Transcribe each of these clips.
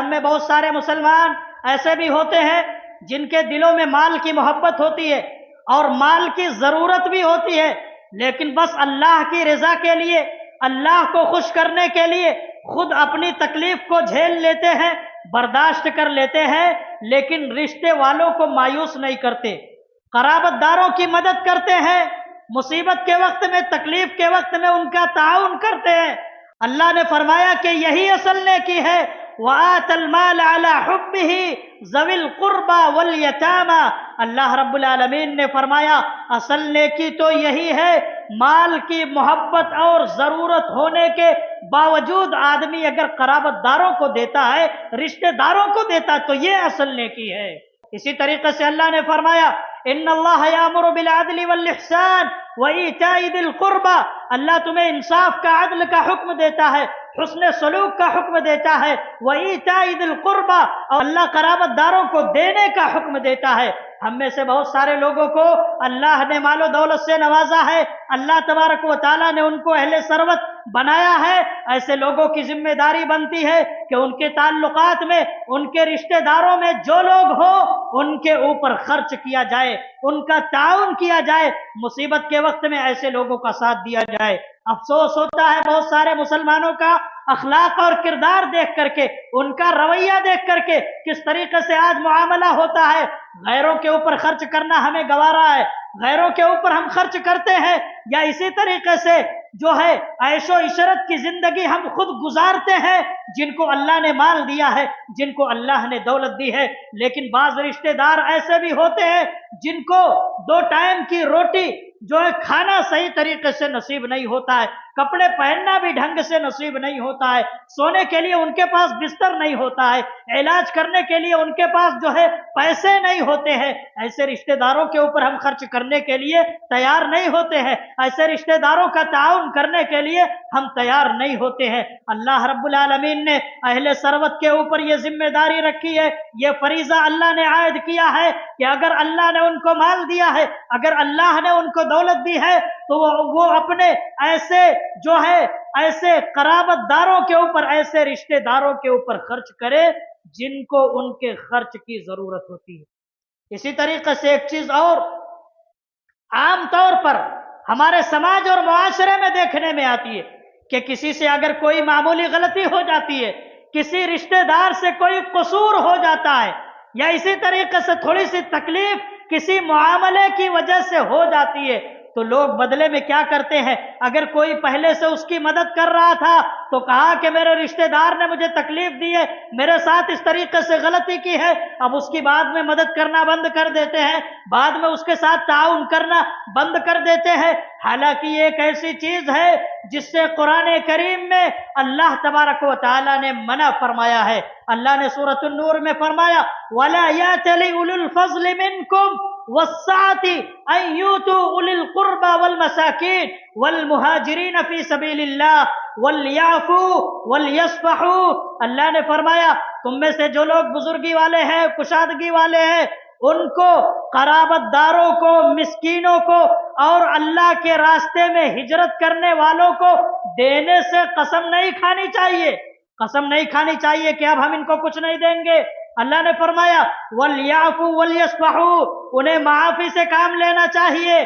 ہم میں بہت سارے مسلمان ایسے بھی ہوتے ہیں جن کے دلوں میں مال کی محبت ہوتی ہے اور مال کی ضرورت بھی ہوتی ہے، لیکن بس اللہ کی رضا کے لیے، اللہ کو خوش کرنے کے لیے خود اپنی تکلیف کو جھیل لیتے ہیں، برداشت کر لیتے ہیں، لیکن رشتے والوں کو مایوس نہیں کرتے، قرابت داروں کی مدد کرتے ہیں، مصیبت کے وقت میں، تکلیف کے وقت میں ان کا تعاون کرتے ہیں۔ اللہ نے فرمایا کہ یہی اصل نیکی ہے، وَآتَ الْمَالَ عَلَى حُبِّهِ ذَوِي الْقُرْبَى وَالْيَتَامَى۔ اللہ رب العالمین نے فرمایا اصل نیکی تو یہی ہے، مال کی محبت اور ضرورت ہونے کے باوجود آدمی اگر قرابت داروں کو دیتا ہے، رشتہ داروں کو دیتا، تو یہ اصل نیکی ہے۔ اسی طریقے سے اللہ نے فرمایا ان اللہ یامر بالعدل والاحسان وایتاء ذی القربى، اللہ تمہیں انصاف کا، عدل کا حکم دیتا ہے، حسن سلوک کا حکم دیتا ہے، وایتاء ذی القربى، اور اللہ قرابت داروں کو دینے کا حکم دیتا ہے۔ ہم میں سے بہت سارے لوگوں کو اللہ نے مال و دولت سے نوازا ہے، اللہ تبارک و تعالیٰ نے ان کو اہل ثروت بنایا ہے، ایسے لوگوں کی ذمہ داری بنتی ہے کہ ان کے تعلقات میں، ان کے رشتہ داروں میں جو لوگ ہوں ان کے اوپر خرچ کیا جائے، ان کا تعاون کیا جائے، مصیبت کے وقت میں ایسے لوگوں کا ساتھ دیا جائے۔ افسوس ہوتا ہے بہت سارے مسلمانوں کا اخلاق اور کردار دیکھ کر کے، ان کا رویہ دیکھ کر کے، کس طریقے سے آج معاملہ ہوتا ہے، غیروں کے اوپر خرچ کرنا ہمیں گوارا ہے، غیروں کے اوپر ہم خرچ کرتے ہیں، یا اسی طریقے سے جو ہے عیش و عشرت کی زندگی ہم خود گزارتے ہیں، جن کو اللہ نے مال دیا ہے، جن کو اللہ نے دولت دی ہے۔ لیکن بعض رشتہ دار ایسے بھی ہوتے ہیں جن کو 2 ٹائم کی روٹی جو ہے کھانا صحیح طریقے سے نصیب نہیں ہوتا ہے، کپڑے پہننا بھی ڈھنگ سے نصیب نہیں ہوتا ہے، سونے کے لیے ان کے پاس بستر نہیں ہوتا ہے، علاج کرنے کے لیے ان کے پاس جو ہے پیسے نہیں ہوتے ہیں، ایسے رشتہ داروں کے اوپر ہم خرچ کرنے کے لیے تیار نہیں ہوتے ہیں، ایسے رشتہ داروں کا تعاون کرنے کے لیے ہم تیار نہیں ہوتے ہیں۔ اللہ رب العالمین نے اہل ثروت کے اوپر یہ ذمہ داری رکھی ہے، یہ فریضہ اللہ نے عائد کیا ہے کہ اگر اللہ نے ان کو مال دیا ہے، اگر اللہ نے ان کو دولت دی ہے، تو وہ اپنے ایسے جو ہے ایسے قرابت داروں کے اوپر، ایسے رشتہ داروں کے اوپر خرچ کرے جن کو ان کے خرچ کی ضرورت ہوتی ہے۔ اسی طریقے سے ایک چیز اور عام طور پر ہمارے سماج اور معاشرے میں دیکھنے میں آتی ہے کہ کسی سے اگر کوئی معمولی غلطی ہو جاتی ہے، کسی رشتہ دار سے کوئی قصور ہو جاتا ہے، یا اسی طریقے سے تھوڑی سی تکلیف کسی معاملے کی وجہ سے ہو جاتی ہے، تو لوگ بدلے میں کیا کرتے ہیں، اگر کوئی پہلے سے اس کی مدد کر رہا تھا تو کہا کہ میرے رشتہ دار نے مجھے تکلیف دی ہے، میرے ساتھ اس طریقے سے غلطی کی ہے، اب اس کی بعد میں مدد کرنا بند کر دیتے ہیں، بعد میں اس کے ساتھ تعاون کرنا بند کر دیتے ہیں۔ حالانکہ یہ ایک ایسی چیز ہے جس سے قرآن کریم میں اللہ تبارک و تعالی نے منع فرمایا ہے۔ اللہ نے سورۃ النور میں فرمایا وَلَا يَأْتَلِ أُولُو الْفَضْلِ مِنْكُمْ وَالسَّعَةِ أَنْ يُؤْتُوا أُولِي الْقُرْبَى وَالْمَسَاكِينِ وَالْمُهَاجِرِينَ فِي سَبِيلِ اللَّهِ وَلْيَعْفُوا وَلْيَصْفَحُوا۔ اللہ نے فرمایا تم میں سے جو لوگ بزرگی والے ہیں، کشادگی والے ہیں، ان کو، قرابت داروں کو، مسکینوں کو اور اللہ کے راستے میں ہجرت کرنے والوں کو دینے سے قسم نہیں کھانی چاہیے، قسم نہیں کھانی چاہیے کہ اب ہم ان کو کچھ نہیں دیں گے۔ اللہ نے فرمایا وَلْيَعْفُوا وَلْيَصْفَحُوا، انہیں معافی سے کام لینا چاہیے،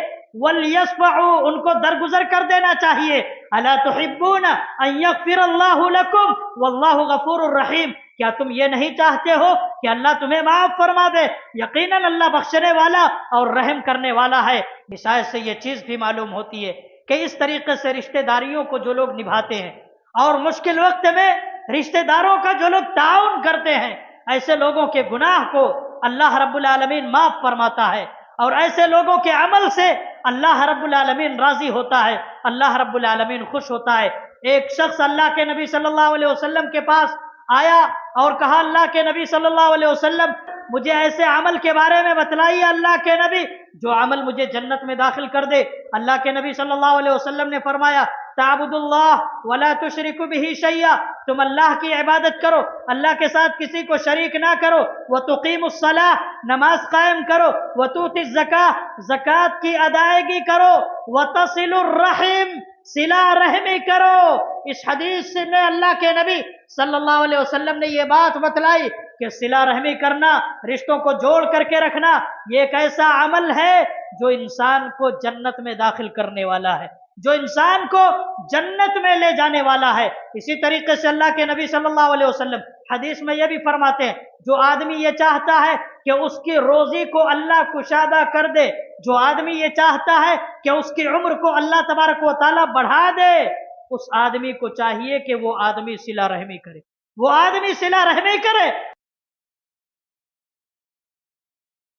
وَلْيَصْفَحُوا، ان کو درگزر کر دینا چاہیے۔ أَلَا تُحِبُّونَ أَن يَغْفِرَ اللَّهُ لَكُمْ وَاللَّهُ غَفُورٌ رَحِيمٌ، کیا تم یہ نہیں چاہتے ہو کہ اللہ تمہیں معاف فرما دے؟ یقیناً اللہ بخشنے والا اور رحم کرنے والا ہے۔ اس آیت سے یہ چیز بھی معلوم ہوتی ہے کہ اس طریقے سے رشتہ داریوں کو جو لوگ نبھاتے ہیں اور مشکل وقت میں رشتہ داروں کا جو لوگ تعاون کرتے ہیں، ایسے لوگوں کے گناہ کو اللہ رب العالمین معاف فرماتا ہے، اور ایسے لوگوں کے عمل سے اللہ رب العالمین راضی ہوتا ہے، اللہ رب العالمین خوش ہوتا ہے۔ ایک شخص اللہ کے نبی صلی اللہ علیہ وسلم کے پاس آیا اور کہا اللہ کے نبی صلی اللہ علیہ وسلم مجھے ایسے عمل کے بارے میں بتلائیے اللہ کے نبی جو عمل مجھے جنت میں داخل کر دے۔ اللہ کے نبی صلی اللہ علیہ وسلم نے فرمایا تعبدullah ولا تشرک به شیئا، تم اللہ کی عبادت کرو، اللہ کے ساتھ کسی کو شریک نہ کرو، وتقیم الصلاۃ، نماز قائم کرو، وتؤتی الزکاۃ، زکوٰۃ کی ادائیگی کرو، وتصل الرحم، صلہ رحمی کرو۔ اس حدیث میں اللہ کے نبی صلی اللہ علیہ وسلم نے یہ بات بتلائی کہ صلہ رحمی کرنا، رشتوں کو جوڑ کر کے رکھنا، یہ ایک ایسا عمل ہے جو انسان کو جنت میں داخل کرنے والا ہے، جو انسان کو جنت میں لے جانے والا ہے۔ اسی طریقے سے اللہ کے نبی صلی اللہ علیہ وسلم حدیث میں یہ بھی فرماتے ہیں، جو آدمی یہ چاہتا ہے کہ اس کی روزی کو اللہ کشادہ کر دے، جو آدمی یہ چاہتا ہے کہ اس کی عمر کو اللہ تبارک و تعالیٰ بڑھا دے، اس آدمی کو چاہیے کہ وہ آدمی صلہ رحمی کرے، وہ آدمی صلہ رحمی کرے۔